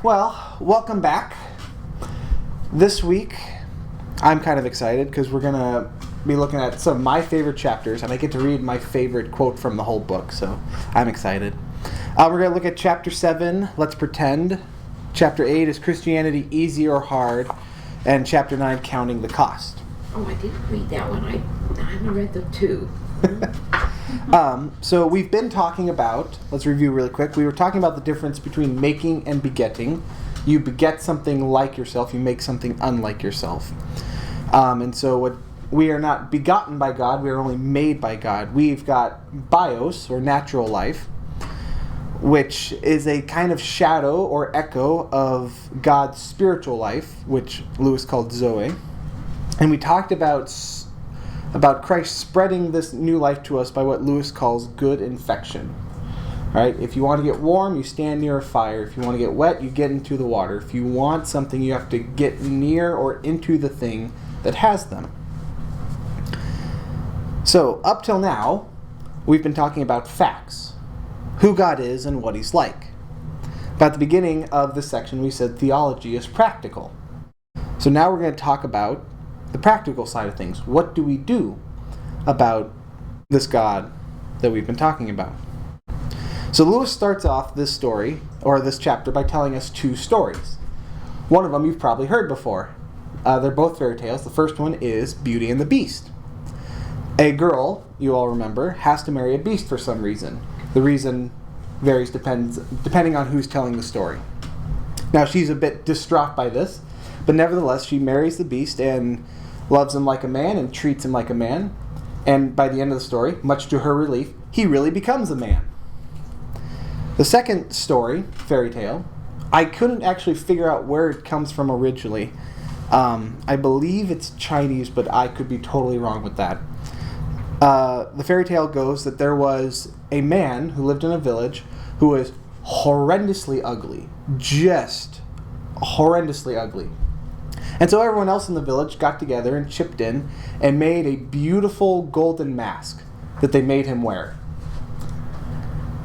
Well, welcome back. This week, I'm kind of excited because we're going to be looking at some of my favorite chapters, and I get to read my favorite quote from the whole book, so I'm excited. We're going to look at Chapter 7, Let's Pretend. Chapter 8 is Christianity Easy or Hard, and Chapter 9, Counting the Cost. Oh, I didn't read that one. I haven't read the two. So we've been talking about, let's review really quick, we were talking about the difference between making and begetting. You beget something like yourself, you make something unlike yourself. And so we are not begotten by God, we are only made by God. We've got bios, or natural life, which is a kind of shadow or echo of God's spiritual life, which Lewis called Zoe. And we talked about Christ spreading this new life to us by what Lewis calls good infection. All right? If you want to get warm, you stand near a fire. If you want to get wet, you get into the water. If you want something, you have to get near or into the thing that has them. So, up till now, we've been talking about facts. Who God is and what He's like. But at the beginning of this section, we said theology is practical. So now we're going to talk about the practical side of things. What do we do about this God that we've been talking about? So Lewis starts off this story, or this chapter, by telling us two stories. One of them you've probably heard before. They're both fairy tales. The first one is Beauty and the Beast. A girl, you all remember, has to marry a beast for some reason. The reason varies depending on who's telling the story. Now, she's a bit distraught by this, but nevertheless, she marries the beast and loves him like a man and treats him like a man. And by the end of the story, much to her relief, he really becomes a man. The second story, fairy tale, I couldn't actually figure out where it comes from originally. I believe it's Chinese, but I could be totally wrong with that. The fairy tale goes that there was a man who lived in a village who was horrendously ugly. Just horrendously ugly. And so everyone else in the village got together and chipped in and made a beautiful golden mask that they made him wear.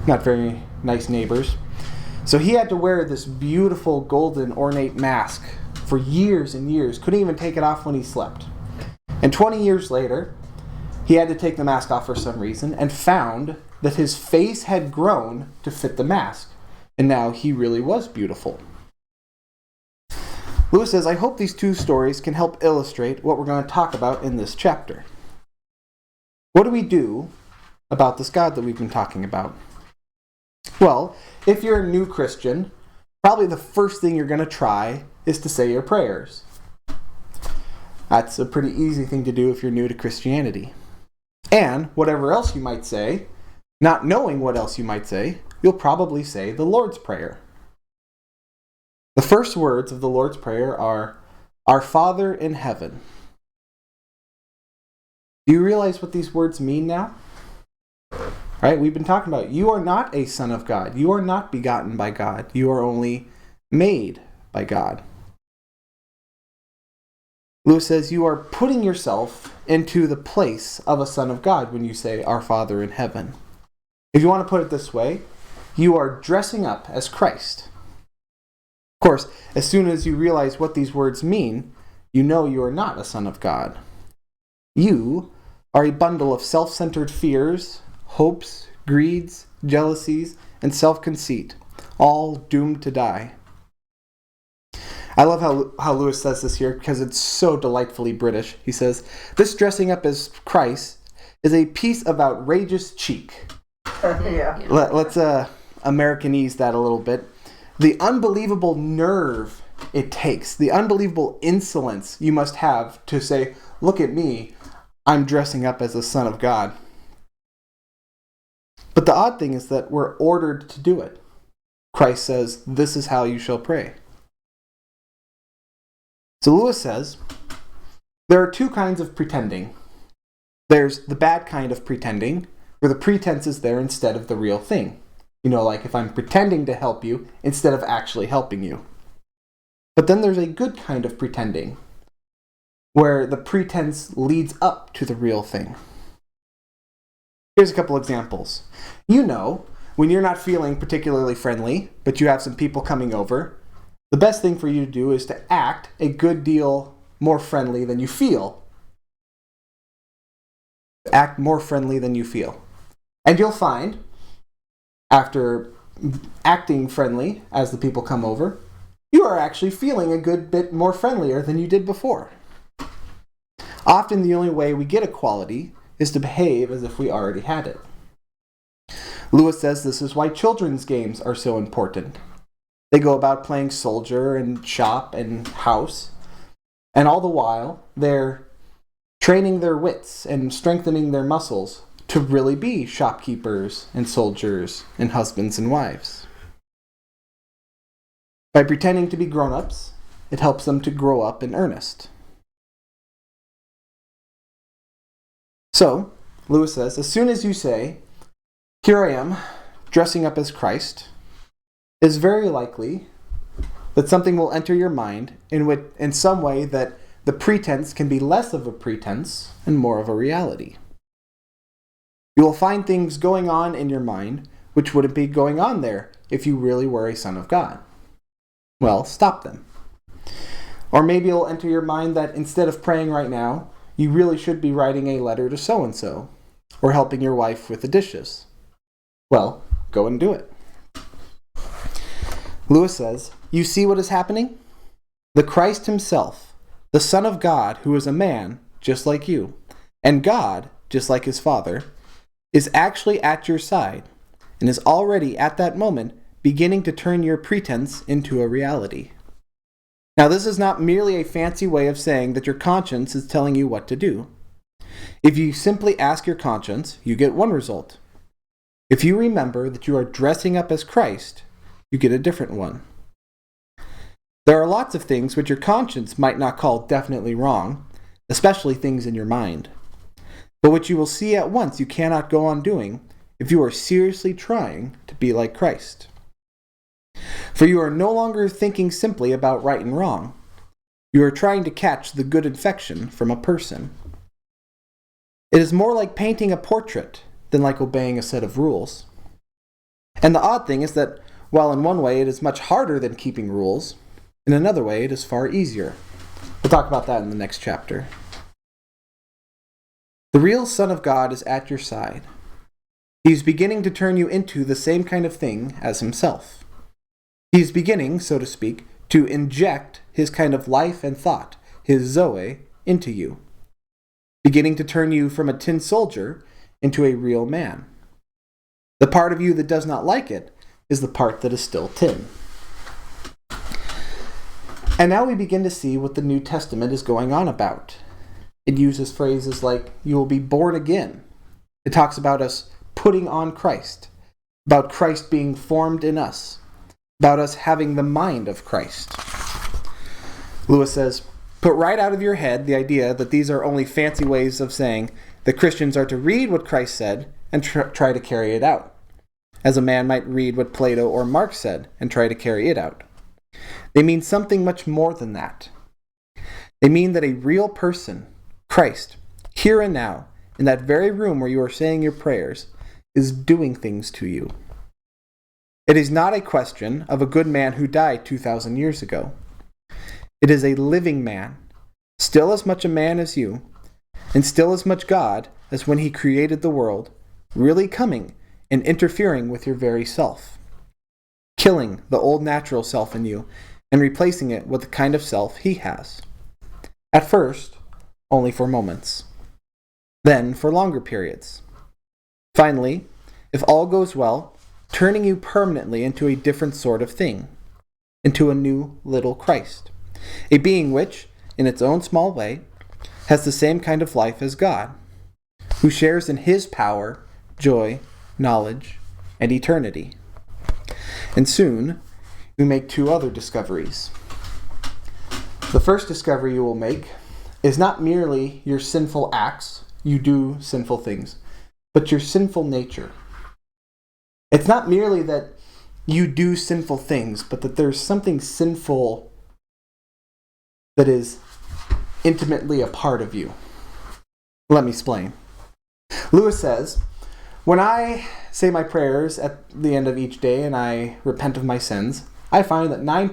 Not very nice neighbors. So he had to wear this beautiful golden ornate mask for years and years. Couldn't even take it off when he slept. And 20 years later, he had to take the mask off for some reason and found that his face had grown to fit the mask. And now he really was beautiful. Lewis says, I hope these two stories can help illustrate what we're going to talk about in this chapter. What do we do about this God that we've been talking about? Well, if you're a new Christian, probably the first thing you're going to try is to say your prayers. That's a pretty easy thing to do if you're new to Christianity. And whatever else you might say, not knowing what else you might say, you'll probably say the Lord's Prayer. The first words of the Lord's Prayer are, Our Father in Heaven. Do you realize what these words mean now? Right? We've been talking about, you are not a son of God. You are not begotten by God. You are only made by God. Lewis says you are putting yourself into the place of a son of God when you say, Our Father in Heaven. If you want to put it this way, you are dressing up as Christ. Of course, as soon as you realize what these words mean, you know you are not a son of God. You are a bundle of self-centered fears, hopes, greeds, jealousies, and self-conceit, all doomed to die. I love how Lewis says this here because it's so delightfully British. He says, this dressing up as Christ is a piece of outrageous cheek. Yeah. Let's Americanese that a little bit. The unbelievable nerve it takes, the unbelievable insolence you must have to say, look at me, I'm dressing up as the Son of God. But the odd thing is that we're ordered to do it. Christ says, this is how you shall pray. So Lewis says, there are two kinds of pretending. There's the bad kind of pretending, where the pretense is there instead of the real thing. You know, like if I'm pretending to help you instead of actually helping you. But then there's a good kind of pretending, where the pretense leads up to the real thing. Here's a couple examples. You know, when you're not feeling particularly friendly, but you have some people coming over, the best thing for you to do is to act a good deal more friendly than you feel. Act more friendly than you feel. And you'll find, after acting friendly as the people come over, you are actually feeling a good bit more friendlier than you did before. Often the only way we get equality is to behave as if we already had it. Lewis says this is why children's games are so important. They go about playing soldier and shop and house, and all the while they're training their wits and strengthening their muscles to really be shopkeepers and soldiers and husbands and wives. By pretending to be grown-ups, it helps them to grow up in earnest. So, Lewis says, as soon as you say, "Here I am, dressing up as Christ," it is very likely that something will enter your mind in some way that the pretense can be less of a pretense and more of a reality. You will find things going on in your mind which wouldn't be going on there if you really were a son of God. Well, stop them. Or maybe it'll enter your mind that instead of praying right now, you really should be writing a letter to so-and-so, or helping your wife with the dishes. Well, go and do it. Lewis says, you see what is happening? The Christ himself, the Son of God, who is a man, just like you, and God, just like his Father, is actually at your side, and is already at that moment beginning to turn your pretense into a reality. Now, this is not merely a fancy way of saying that your conscience is telling you what to do. If you simply ask your conscience, you get one result. If you remember that you are dressing up as Christ, you get a different one. There are lots of things which your conscience might not call definitely wrong, especially things in your mind, but which you will see at once you cannot go on doing if you are seriously trying to be like Christ. For you are no longer thinking simply about right and wrong. You are trying to catch the good infection from a person. It is more like painting a portrait than like obeying a set of rules. And the odd thing is that while in one way it is much harder than keeping rules, in another way it is far easier. We'll talk about that in the next chapter. The real Son of God is at your side. He is beginning to turn you into the same kind of thing as himself. He is beginning, so to speak, to inject his kind of life and thought, his Zoe, into you. Beginning to turn you from a tin soldier into a real man. The part of you that does not like it is the part that is still tin. And now we begin to see what the New Testament is going on about. It uses phrases like, you will be born again. It talks about us putting on Christ, about Christ being formed in us, about us having the mind of Christ. Lewis says, put right out of your head the idea that these are only fancy ways of saying that Christians are to read what Christ said and try to carry it out, as a man might read what Plato or Marx said and try to carry it out. They mean something much more than that. They mean that a real person, Christ, here and now, in that very room where you are saying your prayers, is doing things to you. It is not a question of a good man who died 2,000 years ago. It is a living man, still as much a man as you, and still as much God as when he created the world, really coming and interfering with your very self, killing the old natural self in you and replacing it with the kind of self he has. At first, only for moments. Then for longer periods. Finally, if all goes well, turning you permanently into a different sort of thing, into a new little Christ, a being which, in its own small way, has the same kind of life as God, who shares in his power, joy, knowledge, and eternity. And soon, you make two other discoveries. The first discovery you will make is not merely your sinful acts, you do sinful things, but your sinful nature. It's not merely that you do sinful things, but that there's something sinful that is intimately a part of you. Let me explain. Lewis says, when I say my prayers at the end of each day and I repent of my sins, I find that 9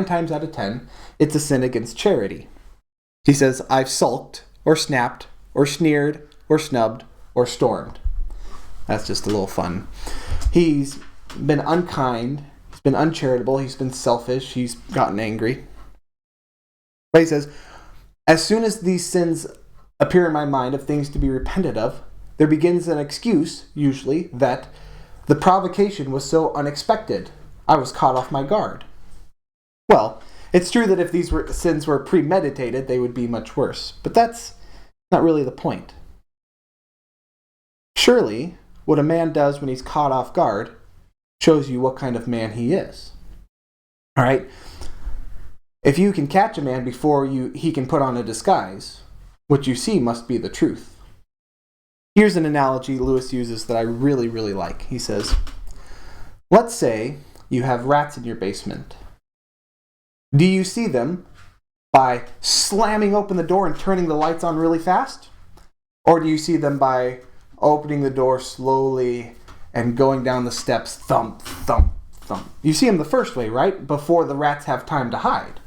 times out of 10, it's a sin against charity. He says, I've sulked, or snapped, or sneered, or snubbed, or stormed. That's just a little fun. He's been unkind, he's been uncharitable, he's been selfish, he's gotten angry. But he says, as soon as these sins appear in my mind of things to be repented of, there begins an excuse, usually, that the provocation was so unexpected. I was caught off my guard. Well, it's true that if these sins were premeditated, they would be much worse. But that's not really the point. Surely, what a man does when he's caught off guard shows you what kind of man he is. All right? If you can catch a man before he can put on a disguise, what you see must be the truth. Here's an analogy Lewis uses that I really, really like. He says, let's say you have rats in your basement. Do you see them by slamming open the door and turning the lights on really fast? Or do you see them by opening the door slowly and going down the steps, thump, thump, thump? You see them the first way, right? Before the rats have time to hide.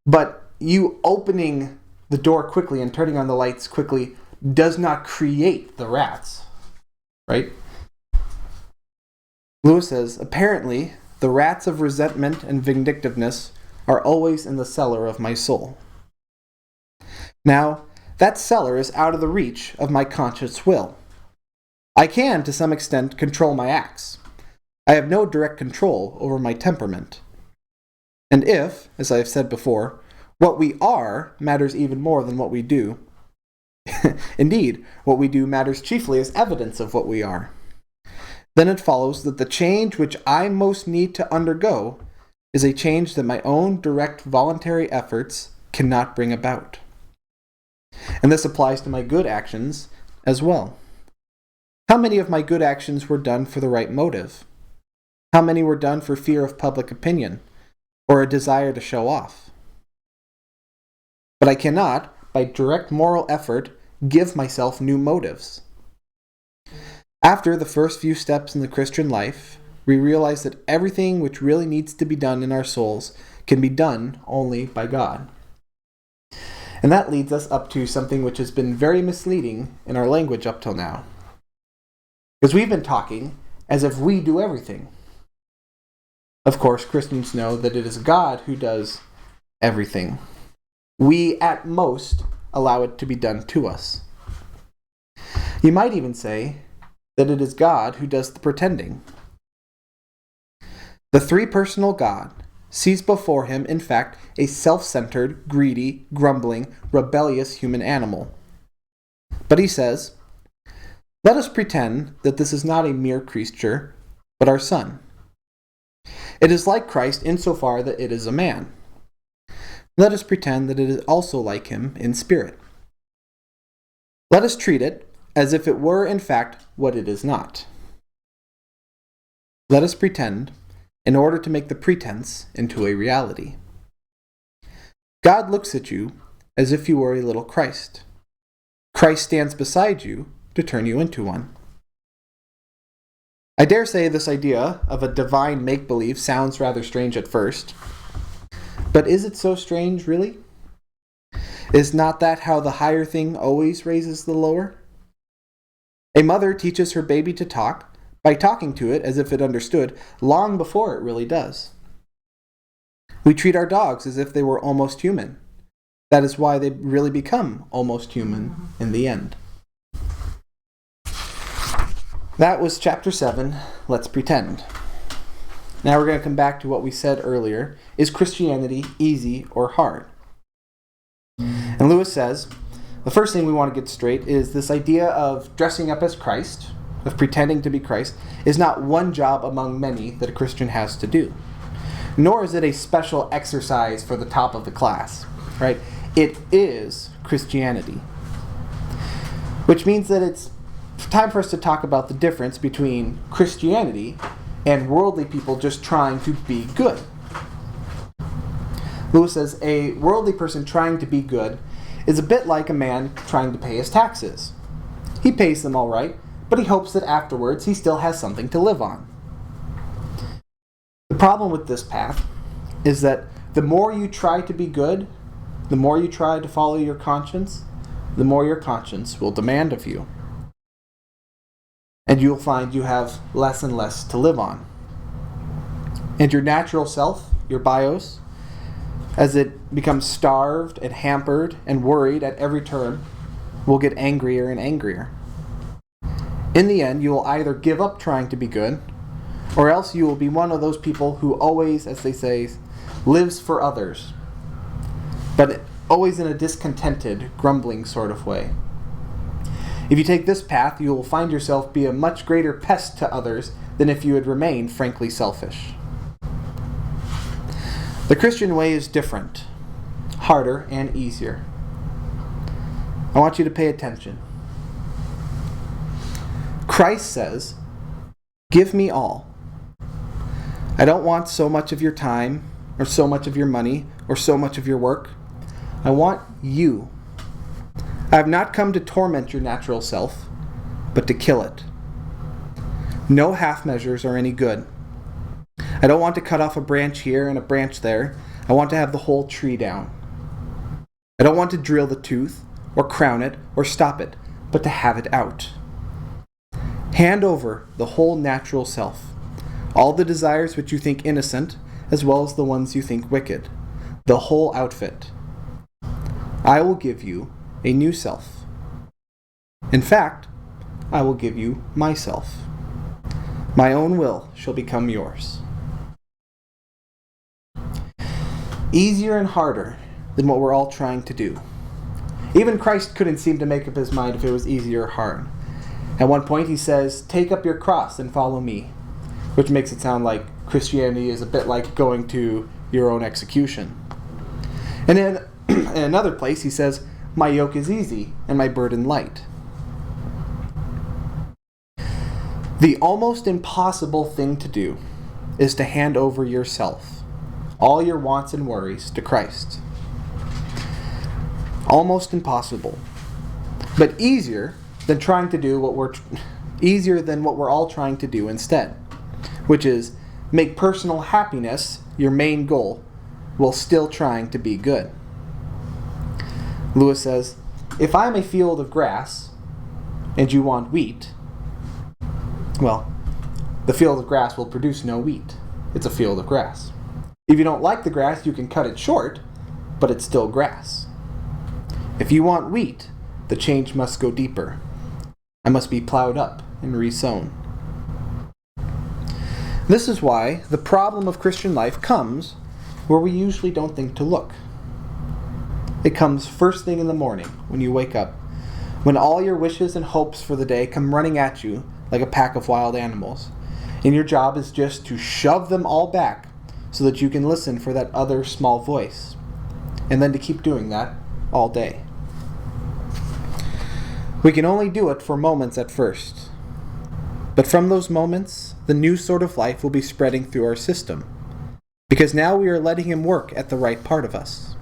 But you opening the door quickly and turning on the lights quickly does not create the rats, right? Lewis says, apparently, the rats of resentment and vindictiveness are always in the cellar of my soul. Now, that cellar is out of the reach of my conscious will. I can, to some extent, control my acts. I have no direct control over my temperament. And if, as I have said before, what we are matters even more than what we do, indeed, what we do matters chiefly as evidence of what we are, then it follows that the change which I most need to undergo is a change that my own direct voluntary efforts cannot bring about. And this applies to my good actions as well. How many of my good actions were done for the right motive? How many were done for fear of public opinion or a desire to show off? But I cannot, by direct moral effort, give myself new motives. After the first few steps in the Christian life, we realize that everything which really needs to be done in our souls can be done only by God. And that leads us up to something which has been very misleading in our language up till now. Because we've been talking as if we do everything. Of course, Christians know that it is God who does everything. We, at most, allow it to be done to us. You might even say that it is God who does the pretending. The three-personal God sees before him, in fact, a self-centered, greedy, grumbling, rebellious human animal. But he says, let us pretend that this is not a mere creature, but our Son. It is like Christ insofar that it is a man. Let us pretend that it is also like him in spirit. Let us treat it as if it were in fact what it is not. Let us pretend in order to make the pretense into a reality. God looks at you as if you were a little Christ. Christ stands beside you to turn you into one. I dare say this idea of a divine make-believe sounds rather strange at first. But is it so strange, really? Is not that how the higher thing always raises the lower? A mother teaches her baby to talk by talking to it as if it understood long before it really does. We treat our dogs as if they were almost human. That is why they really become almost human in the end. That was chapter 7, Let's Pretend. Now we're going to come back to what we said earlier. Is Christianity easy or hard? And Lewis says, the first thing we want to get straight is this idea of dressing up as Christ, of pretending to be Christ, is not one job among many that a Christian has to do. Nor is it a special exercise for the top of the class, right? It is Christianity. Which means that it's time for us to talk about the difference between Christianity and worldly people just trying to be good. Lewis says a worldly person trying to be good is a bit like a man trying to pay his taxes. He pays them all right, but he hopes that afterwards he still has something to live on. problem with this path is that the more you try to be good, the more you try to follow your conscience, the more your conscience will demand of you. And you'll find you have less and less to live on. And your natural self, your bios, as it becomes starved and hampered and worried at every turn, will get angrier and angrier. In the end, you will either give up trying to be good, or else you will be one of those people who always, as they say, lives for others, but always in a discontented, grumbling sort of way. If you take this path, you will find yourself be a much greater pest to others than if you had remained frankly selfish. The Christian way is different, harder, and easier. I want you to pay attention. Christ says, "Give me all. I don't want so much of your time, or so much of your money, or so much of your work. I want you. I have not come to torment your natural self, but to kill it. No half measures are any good. I don't want to cut off a branch here and a branch there. I want to have the whole tree down. I don't want to drill the tooth, or crown it, or stop it, but to have it out. Hand over the whole natural self, all the desires which you think innocent, as well as the ones you think wicked, the whole outfit. I will give you a new self. In fact, I will give you myself. My own will shall become yours." Easier and harder than what we're all trying to do. Even Christ couldn't seem to make up his mind if it was easy or hard. At one point he says, "Take up your cross and follow me," which makes it sound like Christianity is a bit like going to your own execution. And then in another place he says, "My yoke is easy and my burden light." The almost impossible thing to do is to hand over yourself, all your wants and worries, to Christ. Almost impossible, but easier than what we're all trying to do instead, which is make personal happiness your main goal while still trying to be good. Lewis says, "If I'm a field of grass and you want wheat, well, the field of grass will produce no wheat. It's a field of grass. If you don't like the grass, you can cut it short, but it's still grass. If you want wheat, the change must go deeper. I must be plowed up and resown." This is why the problem of Christian life comes where we usually don't think to look. It comes first thing in the morning when you wake up, when all your wishes and hopes for the day come running at you like a pack of wild animals, and your job is just to shove them all back so that you can listen for that other small voice, and then to keep doing that all day. We can only do it for moments at first, but from those moments, the new sort of life will be spreading through our system, because now we are letting him work at the right part of us.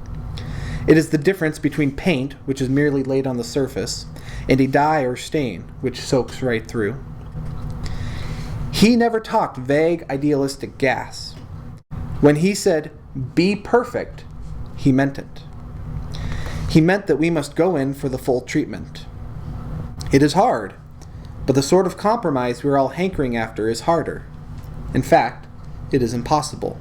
It is the difference between paint, which is merely laid on the surface, and a dye or stain, which soaks right through. He never talked vague, idealistic gas. When he said, "Be perfect," he meant it. He meant that we must go in for the full treatment. It is hard, but the sort of compromise we're all hankering after is harder. In fact, it is impossible.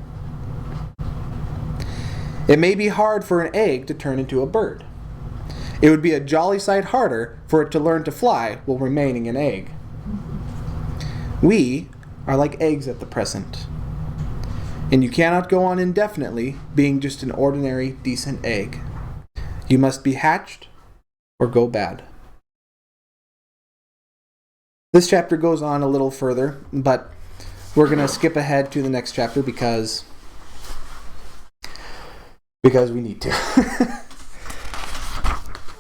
It may be hard for an egg to turn into a bird. It would be a jolly sight harder for it to learn to fly while remaining an egg. We are like eggs at the present, and you cannot go on indefinitely being just an ordinary, decent egg. You must be hatched or go bad. This chapter goes on a little further, but we're going to skip ahead to the next chapter because we need to.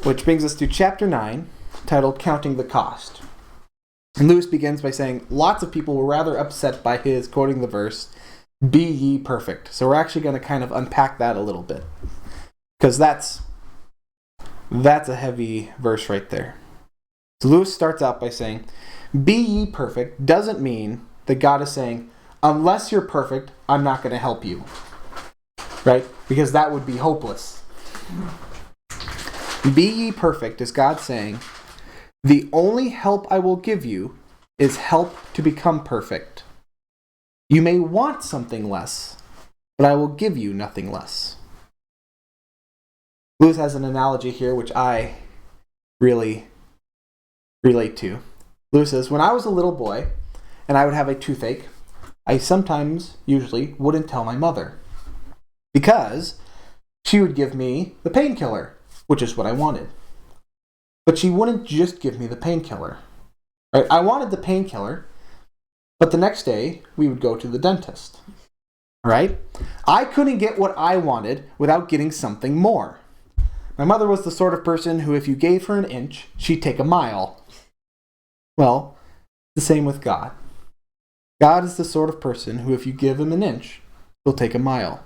Which brings us to chapter 9, titled Counting the Cost. And Lewis begins by saying, lots of people were rather upset by his quoting the verse, "Be ye perfect." So we're actually going to kind of unpack that a little bit, because that's a heavy verse right there. So Lewis starts out by saying, "Be ye perfect" doesn't mean that God is saying, unless you're perfect, I'm not going to help you. Right? Because that would be hopeless. Be ye perfect, is God saying, the only help I will give you is help to become perfect. You may want something less, but I will give you nothing less. Lewis has an analogy here which I really relate to. Lewis says, when I was a little boy and I would have a toothache, I usually wouldn't tell my mother because she would give me the painkiller, which is what I wanted. But she wouldn't just give me the painkiller. Right? I wanted the painkiller, but the next day we would go to the dentist. Right? I couldn't get what I wanted without getting something more. My mother was the sort of person who, if you gave her an inch, she'd take a mile. Well, the same with God. God is the sort of person who, if you give him an inch, he'll take a mile.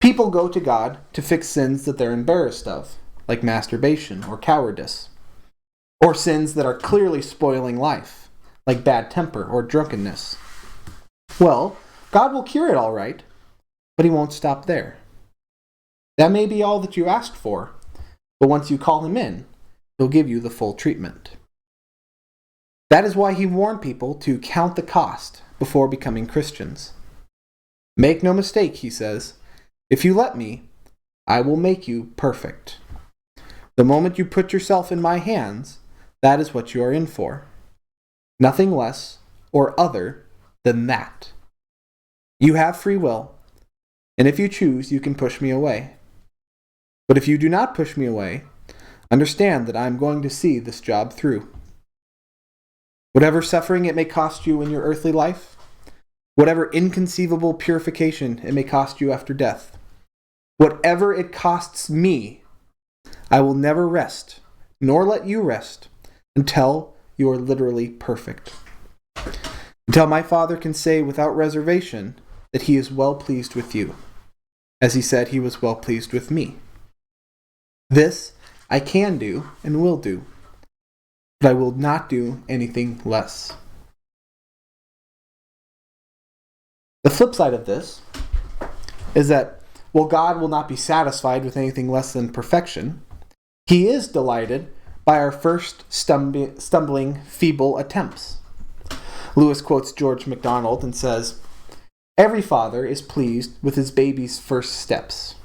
People go to God to fix sins that they're embarrassed of, like masturbation or cowardice, or sins that are clearly spoiling life, like bad temper or drunkenness. Well, God will cure it all right, but he won't stop there. That may be all that you asked for, but once you call him in, he'll give you the full treatment. That is why he warned people to count the cost before becoming Christians. Make no mistake, he says, if you let me, I will make you perfect. The moment you put yourself in my hands, that is what you are in for. Nothing less or other than that. You have free will, and if you choose, you can push me away. But if you do not push me away, understand that I am going to see this job through. Whatever suffering it may cost you in your earthly life, whatever inconceivable purification it may cost you after death, whatever it costs me, I will never rest, nor let you rest, until you are literally perfect. Until my Father can say without reservation that he is well pleased with you, as he said he was well pleased with me. This I can do and will do, but I will not do anything less. The flip side of this is that while God will not be satisfied with anything less than perfection, he is delighted by our first stumbling, feeble attempts. Lewis quotes George MacDonald and says, every father is pleased with his baby's first steps,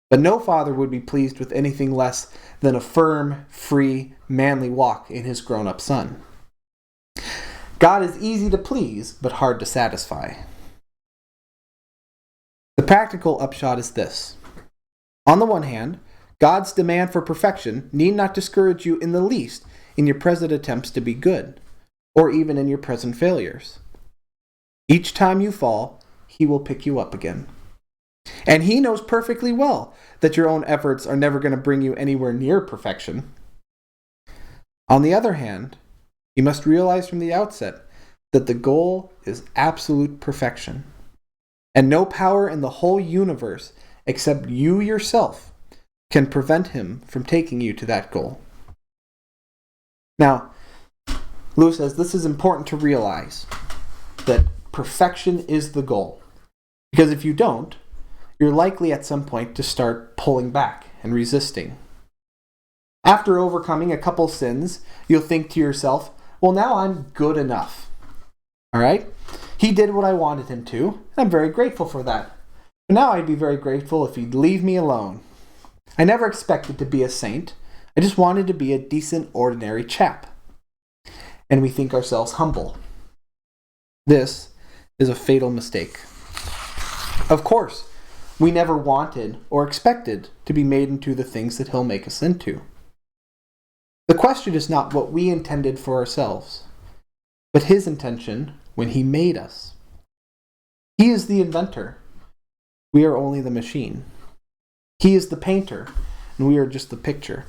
but no father would be pleased with anything less than a firm, free, manly walk in his grown-up son. God is easy to please, but hard to satisfy. The practical upshot is this. On the one hand, God's demand for perfection need not discourage you in the least in your present attempts to be good, or even in your present failures. Each time you fall, he will pick you up again. And he knows perfectly well that your own efforts are never going to bring you anywhere near perfection. On the other hand, you must realize from the outset that the goal is absolute perfection, and no power in the whole universe except you yourself can prevent him from taking you to that goal. Now, Lewis says this is important to realize, that perfection is the goal. Because if you don't, you're likely at some point to start pulling back and resisting. After overcoming a couple sins, you'll think to yourself, well, now I'm good enough. All right? He did what I wanted him to, and I'm very grateful for that. But now I'd be very grateful if he'd leave me alone. I never expected to be a saint. I just wanted to be a decent, ordinary chap. And we think ourselves humble. This is a fatal mistake. Of course, we never wanted or expected to be made into the things that he'll make us into. The question is not what we intended for ourselves, but his intention when he made us. He is the inventor. We are only the machine. He is the painter, and we are just the picture.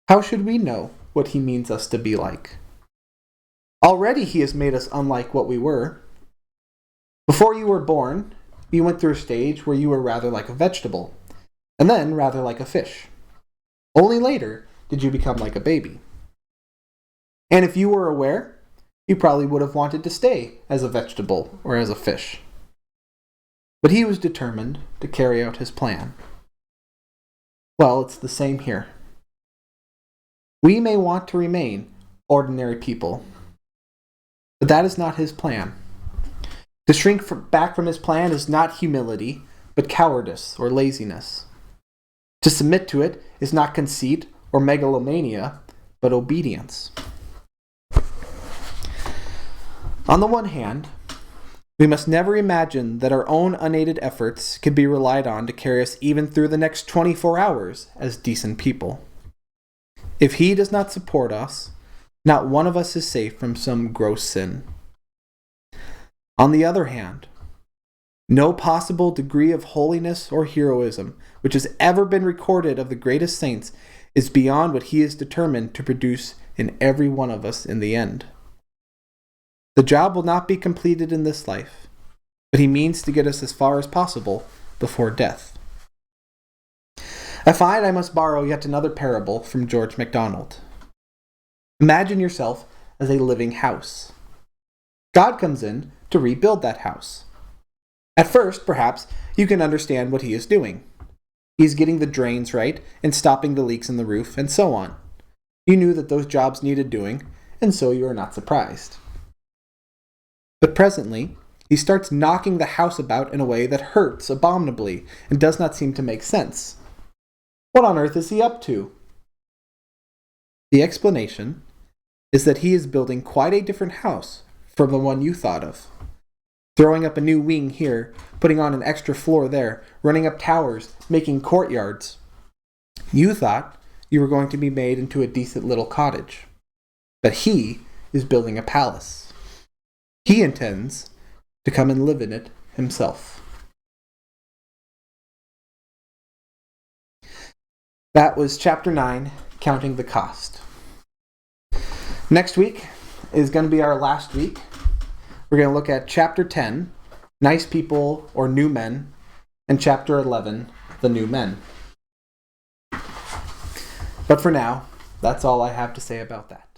How should we know what he means us to be like? Already he has made us unlike what we were. Before you were born, you went through a stage where you were rather like a vegetable, and then rather like a fish. Only later did you become like a baby. And if you were aware, He probably would have wanted to stay as a vegetable or as a fish. But he was determined to carry out his plan. Well, it's the same here. We may want to remain ordinary people, but that is not his plan. To shrink back from his plan is not humility, but cowardice or laziness. To submit to it is not conceit or megalomania, but obedience. On the one hand, we must never imagine that our own unaided efforts can be relied on to carry us even through the next 24 hours as decent people. If he does not support us, not one of us is safe from some gross sin. On the other hand, no possible degree of holiness or heroism which has ever been recorded of the greatest saints is beyond what he is determined to produce in every one of us in the end. The job will not be completed in this life, but he means to get us as far as possible before death. I find I must borrow yet another parable from George MacDonald. Imagine yourself as a living house. God comes in to rebuild that house. At first, perhaps, you can understand what he is doing. He's getting the drains right and stopping the leaks in the roof and so on. You knew that those jobs needed doing, and so you are not surprised. But presently, he starts knocking the house about in a way that hurts abominably and does not seem to make sense. What on earth is he up to? The explanation is that he is building quite a different house from the one you thought of. Throwing up a new wing here, putting on an extra floor there, running up towers, making courtyards. You thought you were going to be made into a decent little cottage. But he is building a palace. He intends to come and live in it himself. That was chapter 9, Counting the Cost. Next week is going to be our last week. We're going to look at chapter 10, Nice People or New Men, and chapter 11, The New Men. But for now, that's all I have to say about that.